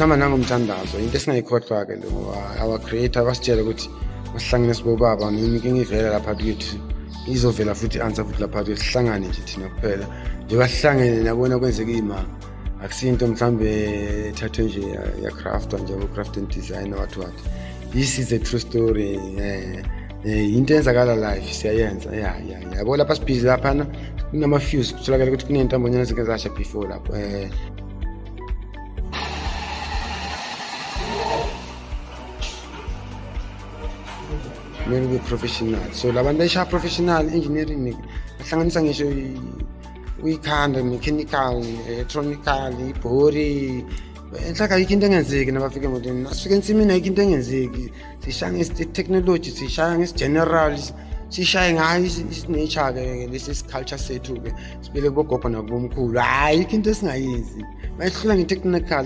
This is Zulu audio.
sihamba nangomthandazo into esingayikhohlwa-ke lo our creator basitshele ukuthi masihlangene sibobaba noma inkinga ivela lapha kwethu izovela futhi i-answer futhi lapha kwethu sihlangane nje thina kuphela njengoba sihlangene nabona kwenzeka iy'manga akusinto mhlawumbe ethathwe nje yacraftwa njengocraft and design what this is a true story. Into eyenzakala live siyayenza yabo lapha sibhizi laphana kunama-fuse kutholakala ukuthi kuney'ntambonyana zike zasha before lapho kumele ube professional so labantu ayishaya professional engineering bahlanganisa ngisho uyikhanda mechanical electronical ibhori enhlaka ayikho into engenzeki nabafika emotweni nasifika ensimini ayikho into engenzeki sishaya ngesi-technology sishaya ngesi-general sishaye ngayo isi-nature-ke lesi culture sethu-ke sibele kubogogo nakubomkhulu ayikho into esingayenzi mayihlula nge-technical